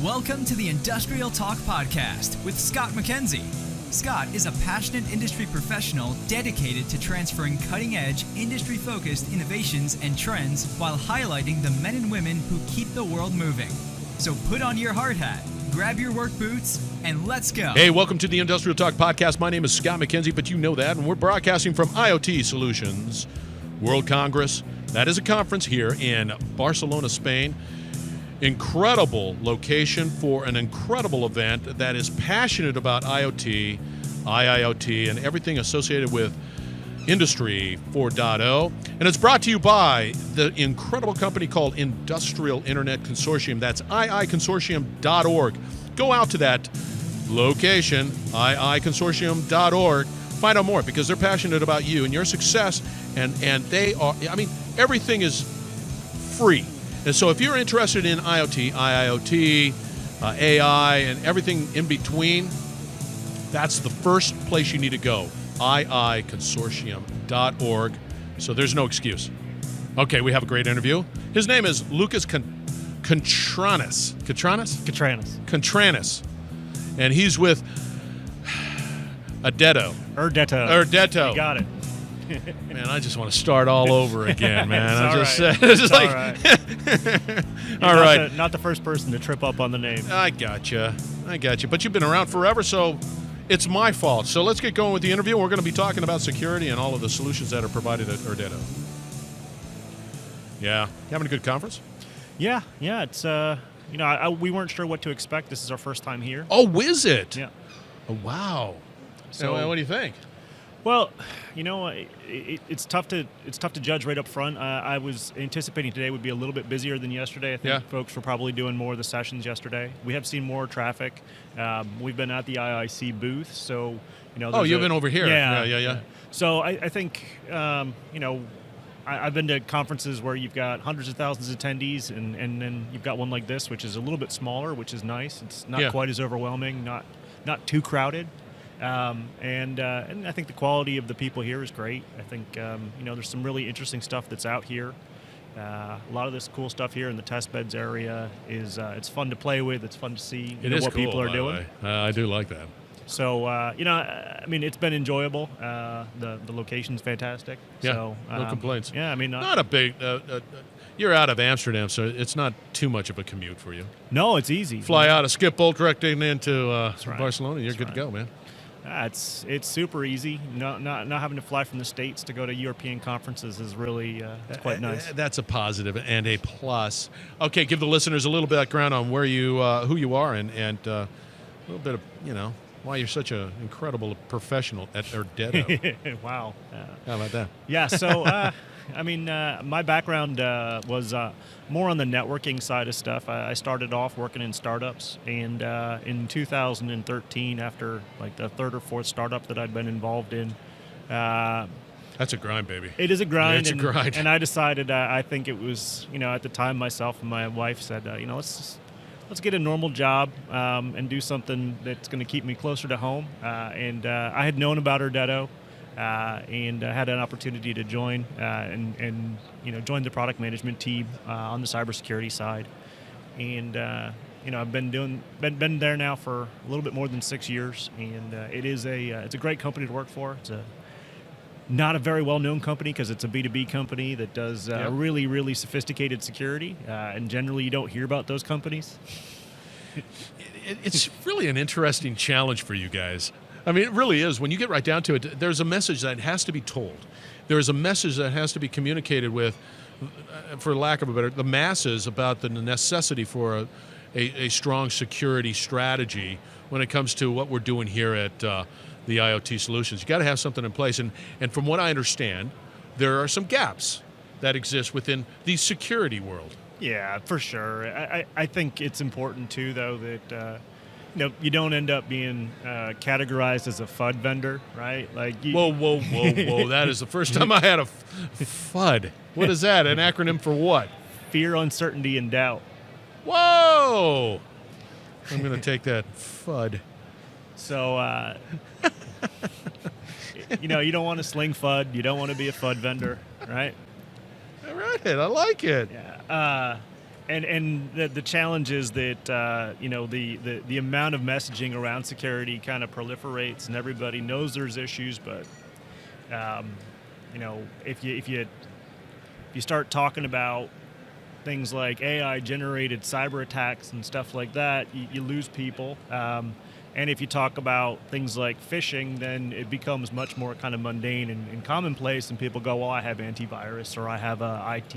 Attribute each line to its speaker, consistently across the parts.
Speaker 1: Welcome to the Industrial Talk Podcast with Scott McKenzie. Scott is a passionate industry professional dedicated to transferring cutting-edge, industry-focused innovations and trends while highlighting the men and women who keep the world moving. So put on your hard hat, grab your work boots, and let's go.
Speaker 2: Hey, welcome to the Industrial Talk Podcast. My name is Scott McKenzie, but you know that, and we're broadcasting from IoT Solutions World Congress. That is a conference here in Barcelona, Spain. Incredible location for an incredible event that is passionate about IoT, IIoT, and everything associated with Industry 4.0. And it's brought to you by the incredible company called Industrial Internet Consortium. That's iiconsortium.org. Go out to that location, iiconsortium.org. Find out more because they're passionate about you and your success. And they are, everything is free. And so if you're interested in IoT, IIoT, AI, and everything in between, that's the first place you need to go, iiconsortium.org. So there's no excuse. Okay, we have a great interview. His name is Lucas Catranis. Catranis. And he's with
Speaker 3: Irdeto.
Speaker 2: You
Speaker 3: got it.
Speaker 2: Man, I just want to start all over again, man.
Speaker 3: All right. Not the first person to trip up on the name.
Speaker 2: I gotcha. But you've been around forever, so it's my fault. So let's get going with the interview. We're going to be talking about security and all of the solutions that are provided at Irdeto. Yeah. You having a good conference?
Speaker 3: Yeah. It's we weren't sure what to expect. This is our first time here.
Speaker 2: Oh, is it?
Speaker 3: Yeah.
Speaker 2: Oh, wow.
Speaker 3: So
Speaker 2: what do you think?
Speaker 3: Well, it's tough to judge right up front. I was anticipating today would be a little bit busier than yesterday. I think folks were probably doing more of the sessions yesterday. We have seen more traffic. We've been at the IIC booth, so
Speaker 2: you've been over here. Yeah.
Speaker 3: So I think I've been to conferences where you've got hundreds of thousands of attendees, and then you've got one like this, which is a little bit smaller, which is nice. It's not quite as overwhelming, not too crowded. And I think the quality of the people here is great. I think, there's some really interesting stuff that's out here. A lot of this cool stuff here in the test beds area is it's fun to play with. It's fun to see what people are doing.
Speaker 2: I do like that.
Speaker 3: So, it's been enjoyable. The location's fantastic.
Speaker 2: Yeah,
Speaker 3: so,
Speaker 2: no complaints.
Speaker 3: Yeah,
Speaker 2: not a big... you're out of Amsterdam, so it's not too much of a commute for you.
Speaker 3: No, it's easy.
Speaker 2: Fly out of Schiphol directly into Barcelona, you're good to go, man.
Speaker 3: It's super easy. Not having to fly from the States to go to European conferences is really it's quite nice.
Speaker 2: That's a positive and a plus. Okay, give the listeners a little background on where you who you are and a little bit of why you're such an incredible professional at Irdeto.
Speaker 3: Wow.
Speaker 2: How about that?
Speaker 3: Yeah. So my background was more on the networking side of stuff. I started off working in startups, and in 2013, after like the third or fourth startup that I'd been involved in,
Speaker 2: that's a grind, baby.
Speaker 3: It is a grind.
Speaker 2: It's a grind.
Speaker 3: And I decided, I think it was, at the time, myself and my wife said, let's get a normal job and do something that's going to keep me closer to home. And I had known about Irdeto. And had an opportunity to join and join the product management team on the cybersecurity side, and I've been there now for a little bit more than 6 years, and it's a great company to work for. It's not a very well known company because it's a B2B company that does really, really sophisticated security, and generally you don't hear about those companies.
Speaker 2: It's really an interesting challenge for you guys. It really is. When you get right down to it, there's a message that has to be told. There is a message that has to be communicated with, for lack of a better, the masses about the necessity for a strong security strategy when it comes to what we're doing here at the IoT Solutions. You got to have something in place. And from what I understand, there are some gaps that exist within the security world.
Speaker 3: Yeah, for sure. I think it's important, too, though, that... you don't end up being categorized as a FUD vendor, right?
Speaker 2: Whoa. That is the first time I had a FUD. What is that? An acronym for what?
Speaker 3: Fear, uncertainty, and doubt.
Speaker 2: Whoa! I'm going to take that FUD.
Speaker 3: So, you don't want to sling FUD. You don't want to be a FUD vendor, right?
Speaker 2: All right, I like it.
Speaker 3: Yeah. And the challenge is that the amount of messaging around security kind of proliferates, and everybody knows there's issues. But if you start talking about things like AI generated cyber attacks and stuff like that, you lose people. And if you talk about things like phishing, then it becomes much more kind of mundane and commonplace, and people go, well, I have antivirus, or I have a IT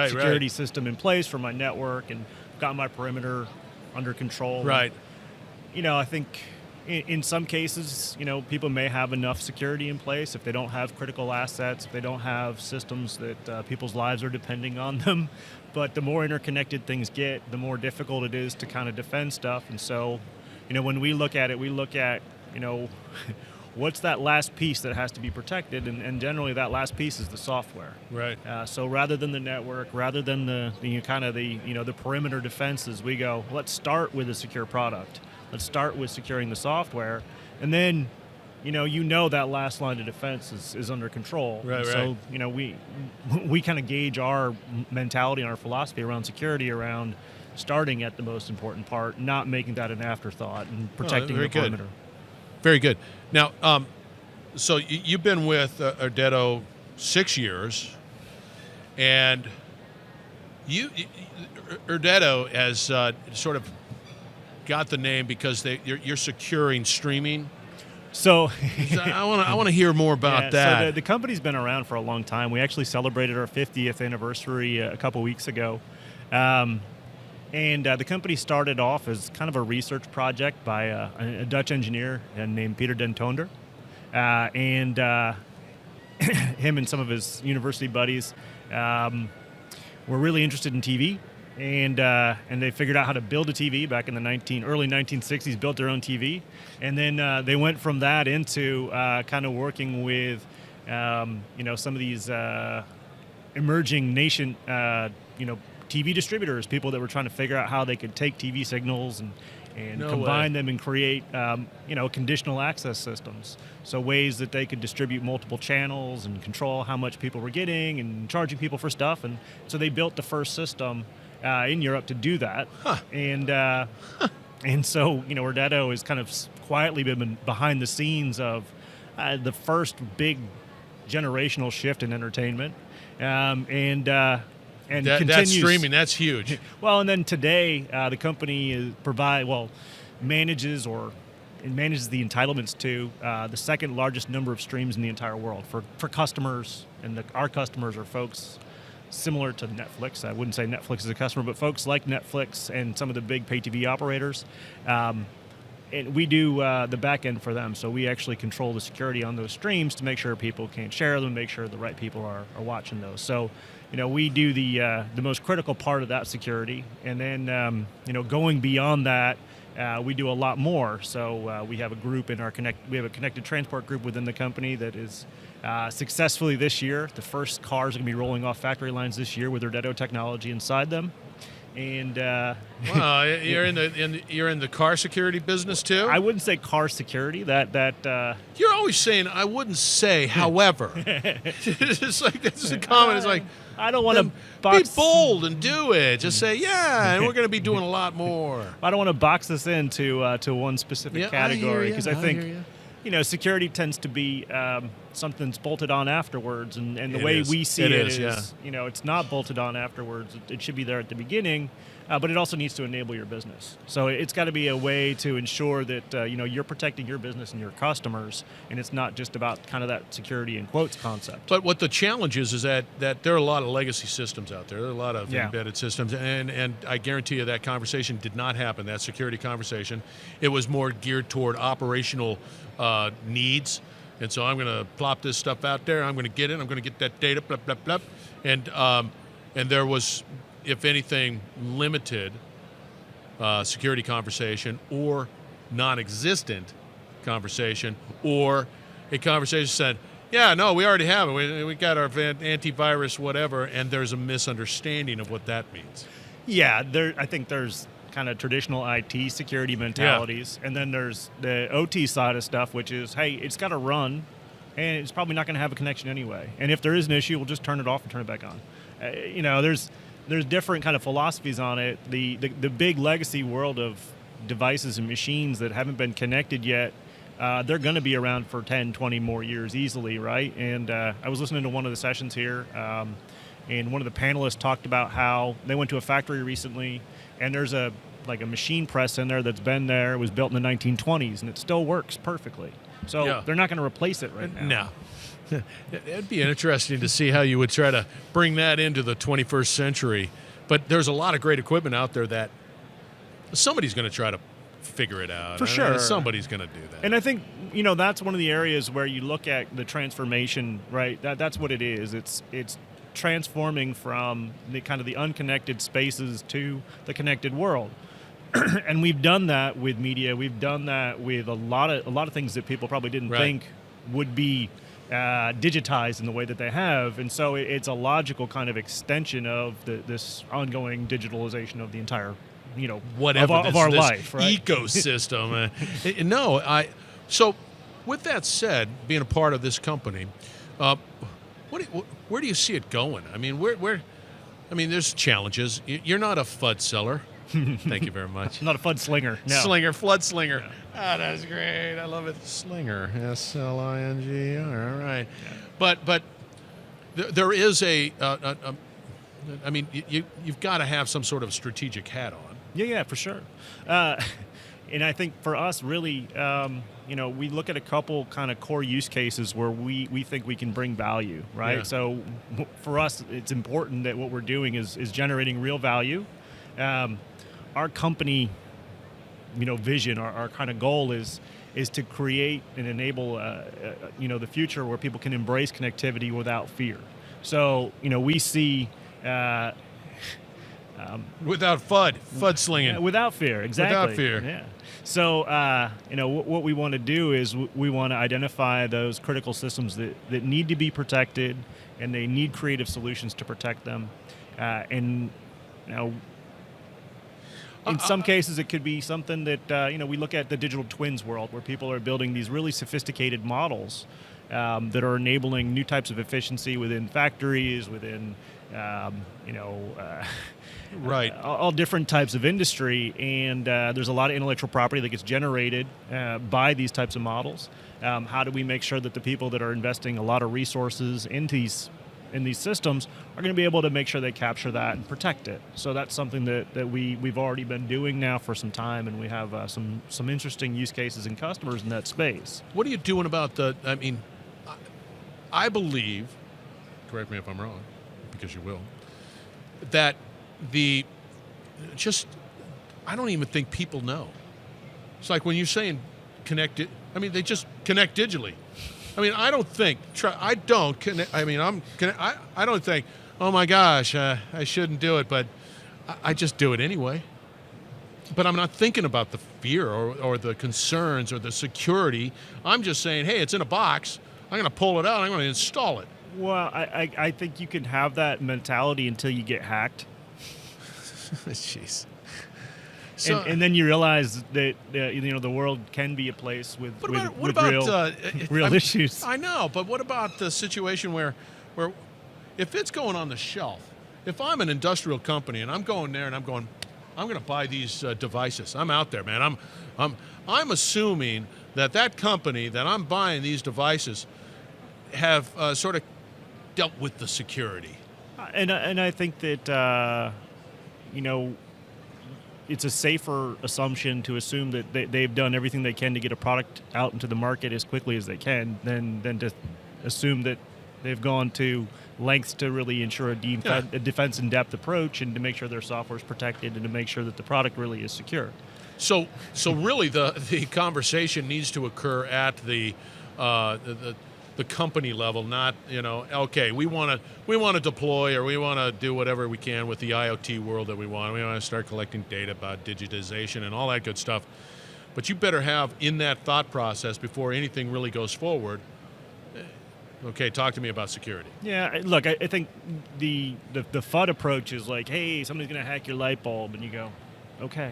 Speaker 3: security system in place for my network, and got my perimeter under control.
Speaker 2: Right.
Speaker 3: And, I think in some cases, people may have enough security in place if they don't have critical assets, if they don't have systems that people's lives are depending on them. But the more interconnected things get, the more difficult it is to kind of defend stuff. And so, when we look at it, what's that last piece that has to be protected, and generally that last piece is the software.
Speaker 2: Right.
Speaker 3: So rather than the network, rather than the perimeter defenses, we go, let's start with a secure product. Let's start with securing the software, and then that last line of defense is under control.
Speaker 2: Right.
Speaker 3: So we kind of gauge our mentality and our philosophy around security around starting at the most important part, not making that an afterthought, and protecting the perimeter.
Speaker 2: Very good. Now, so you've been with Irdeto 6 years, and Irdeto has sort of got the name because you're securing streaming.
Speaker 3: So
Speaker 2: I want to hear more about that.
Speaker 3: So the company's been around for a long time. We actually celebrated our 50th anniversary a couple weeks ago. And the company started off as kind of a research project by a Dutch engineer named Peter den Toonder. And him and some of his university buddies were really interested in TV. And they figured out how to build a TV back in the early 1960s, built their own TV. And then they went from that into kind of working with, some of these emerging nation, TV distributors, people that were trying to figure out how they could take TV signals and combine them and create, conditional access systems. So ways that they could distribute multiple channels and control how much people were getting and charging people for stuff. And so they built the first system in Europe to do that.
Speaker 2: Huh.
Speaker 3: And so, Irdeto has kind of quietly been behind the scenes of the first big generational shift in entertainment. And continues.
Speaker 2: That's streaming. That's huge.
Speaker 3: Well, and then today, the company manages the entitlements to the second largest number of streams in the entire world for customers, and our customers are folks similar to Netflix. I wouldn't say Netflix is a customer, but folks like Netflix and some of the big pay TV operators. And we do the back end for them, so we actually control the security on those streams to make sure people can't share them, make sure the right people are watching those. So, we do the most critical part of that security, and then going beyond that, we do a lot more. So we have a group we have a connected transport group within the company that is successfully this year. The first cars are going to be rolling off factory lines this year with Irdeto technology inside them. And
Speaker 2: wow, you're in the car security business too?
Speaker 3: I wouldn't say car security. That
Speaker 2: you're always saying I wouldn't say. However, it's like this is a comment. It's like
Speaker 3: I don't want to
Speaker 2: be bold and do it. Just say and we're going to be doing a lot more.
Speaker 3: I don't want to box this into to one specific category because I think security tends to be something that's bolted on afterwards, and the way we see it is it's not bolted on afterwards. It should be there at the beginning, but it also needs to enable your business. So it's got to be a way to ensure that you're protecting your business and your customers, and it's not just about kind of that security in quotes concept.
Speaker 2: But what the challenge is that there are a lot of legacy systems out there. There are a lot of embedded systems, and I guarantee you that conversation did not happen, that security conversation. It was more geared toward operational needs. And so I'm going to plop this stuff out there. I'm going to get it. I'm going to get that data, blah, blah, blah. And there was, if anything, limited security conversation or non-existent conversation, or a conversation said, yeah, no, we already have it. We got our antivirus, whatever, and there's a misunderstanding of what that means.
Speaker 3: Yeah, I think there's kind of traditional IT security mentalities, and then there's the OT side of stuff, which is, hey, it's got to run, and it's probably not going to have a connection anyway. And if there is an issue, we'll just turn it off and turn it back on. there's different kind of philosophies on it. The big legacy world of devices and machines that haven't been connected yet, they're going to be around for 10, 20 more years easily, right? And I was listening to one of the sessions here, and one of the panelists talked about how they went to a factory recently, and there's a machine press in there that's been there. It was built in the 1920s, and it still works perfectly. So they're not going to replace it right now.
Speaker 2: No. It'd be interesting to see how you would try to bring that into the 21st century. But there's a lot of great equipment out there that somebody's going to try to figure it out.
Speaker 3: For sure.
Speaker 2: Somebody's going to do that.
Speaker 3: And I think, that's one of the areas where you look at the transformation, right? That's what it is. It's transforming from the kind of the unconnected spaces to the connected world. And we've done that with media. We've done that with a lot of things that people probably didn't think would be digitized in the way that they have. And so it's a logical kind of extension of this ongoing digitalization of the entire,
Speaker 2: whatever
Speaker 3: of our life, right?
Speaker 2: Ecosystem. So with that said, being a part of this company, where do you see it going? I mean, there's challenges. You're not a FUD seller. Thank you very much.
Speaker 3: Not a FUD slinger. No.
Speaker 2: Flood slinger. Yeah. That's great. I love it. Slinger. SLINGER. All right. Yeah. But there is you've got to have some sort of strategic hat on.
Speaker 3: Yeah, for sure. And I think for us, really, we look at a couple kind of core use cases where we think we can bring value, right?
Speaker 2: Yeah.
Speaker 3: So for us, it's important that what we're doing is generating real value. Our company, vision, our kind of goal is to create and enable, the future where people can embrace connectivity without fear. So, we see...
Speaker 2: without FUD slinging.
Speaker 3: Without fear, exactly.
Speaker 2: Without fear.
Speaker 3: Yeah. So, what we want to do is we want to identify those critical systems that need to be protected, and they need creative solutions to protect them. In some cases, it could be something that, we look at the digital twins world where people are building these really sophisticated models that are enabling new types of efficiency within factories, within, all different types of industry. And there's a lot of intellectual property that gets generated by these types of models. How do we make sure that the people that are investing a lot of resources in these systems are going to be able to make sure they capture that and protect it? So that's something that we've already been doing now for some time, and we have some interesting use cases and customers in that space.
Speaker 2: What are you doing about I believe, correct me if I'm wrong, because you will, that I don't even think people know. It's like when you're saying connect it, they just connect digitally. I don't think. I don't connect. I don't think. Oh my gosh, I shouldn't do it, but I just do it anyway. But I'm not thinking about the fear or the concerns or the security. I'm just saying, hey, it's in a box. I'm going to pull it out. I'm going to install it.
Speaker 3: Well, I think you can have that mentality until you get hacked.
Speaker 2: Jeez.
Speaker 3: So, and then you realize that the world can be a place with real issues.
Speaker 2: I know, but what about the situation where if it's going on the shelf, if I'm an industrial company and I'm going there and I'm going to buy these devices, I'm out there, man. I'm assuming that company that I'm buying these devices have sort of dealt with the security.
Speaker 3: And I think that it's a safer assumption to assume that they've done everything they can to get a product out into the market as quickly as they can than to assume that they've gone to lengths to really ensure a defense in depth approach and to make sure their software is protected and to make sure that the product really is secure. So
Speaker 2: really the conversation needs to occur at the company level, not okay, we want to deploy or we want to do whatever we can with the IoT world that we want. We want to start collecting data about digitization and all that good stuff. But you better have in that thought process before anything really goes forward. Okay, talk to me about security.
Speaker 3: Yeah, look, I think the FUD approach is like, hey, somebody's going to hack your light bulb, and you go, okay.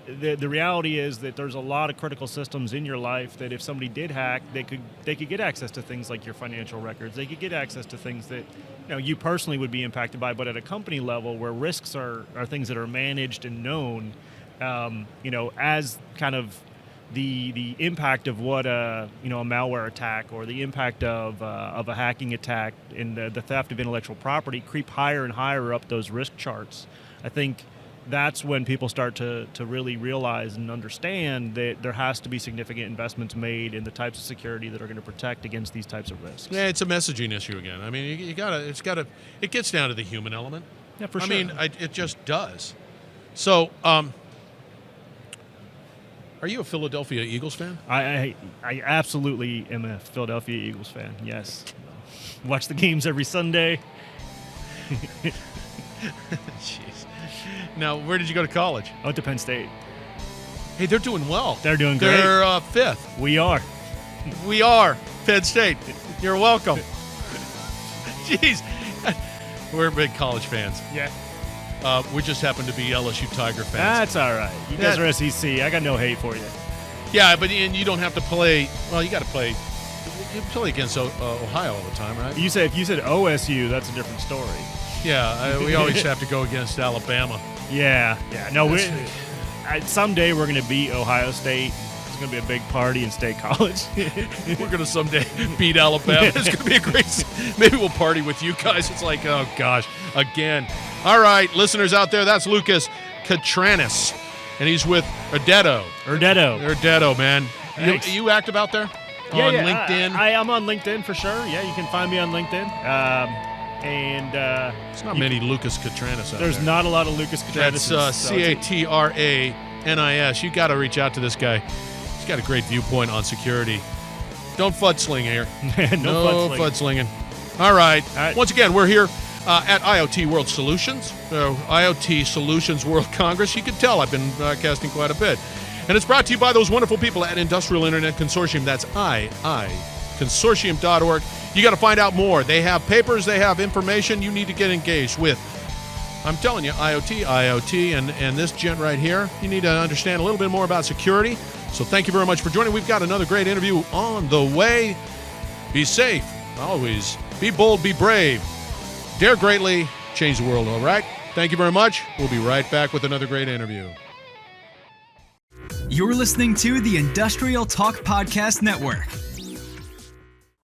Speaker 3: The reality is that there's a lot of critical systems in your life that if somebody did hack, they could get access to things like your financial records. They could get access to things that you personally would be impacted by, but at a company level where risks are things that are managed and known, as kind of the impact of what a malware attack or the impact of a hacking attack and the theft of intellectual property creep higher and higher up those risk charts. I think that's when people start to really realize and understand that there has to be significant investments made in the types of security that are going to protect against these types of risks.
Speaker 2: Yeah, it's a messaging issue again. I mean, it gets down to the human element.
Speaker 3: Yeah, for sure.
Speaker 2: I mean, it just does. So, are you a Philadelphia Eagles fan?
Speaker 3: I absolutely am a Philadelphia Eagles fan, yes. Watch the games every Sunday.
Speaker 2: Jeez. Now, where did you go to college?
Speaker 3: I went to Penn State.
Speaker 2: Hey, they're doing well.
Speaker 3: They're doing great.
Speaker 2: They're fifth.
Speaker 3: We are.
Speaker 2: We are Penn State. You're welcome. Jeez. We're big college fans.
Speaker 3: Yeah.
Speaker 2: We just happen to be LSU Tiger fans.
Speaker 3: That's all right. You guys are SEC. I got no hate for you.
Speaker 2: Yeah, but you don't have to play. Well, you got to play. You play against Ohio all the time, right?
Speaker 3: If you said OSU, that's a different story.
Speaker 2: Yeah, we always have to go against Alabama.
Speaker 3: Yeah. No, someday we're going to beat Ohio State. It's going to be a big party in State College.
Speaker 2: We're going to someday beat Alabama. It's going to be a great. Maybe we'll party with you guys. It's like, oh gosh, again. All right, listeners out there, that's Lucas Catranis, and he's with Irdeto, man. You active out there on LinkedIn?
Speaker 3: I am on LinkedIn for sure. Yeah, you can find me on LinkedIn.
Speaker 2: There's not many Lucas Catranis out there.
Speaker 3: There's not a lot of Lucas Catranis.
Speaker 2: That's Catranis. You got to reach out to this guy. He's got a great viewpoint on security. Don't fudsling here.
Speaker 3: No
Speaker 2: fudslinging. All right. Once again, we're here at IoT World Solutions, IoT Solutions World Congress. You can tell I've been broadcasting quite a bit. And it's brought to you by those wonderful people at Industrial Internet Consortium. That's iiconsortium.org. You got to find out more. They have papers, they have information you need to get engaged with. I'm telling you, IoT, and this gent right here, you need to understand a little bit more about security. So thank you very much for joining. We've got another great interview on the way. Be safe, always. Be bold, be brave. Dare greatly, change the world, all right? Thank you very much. We'll be right back with another great interview.
Speaker 1: You're listening to the Industrial Talk Podcast Network.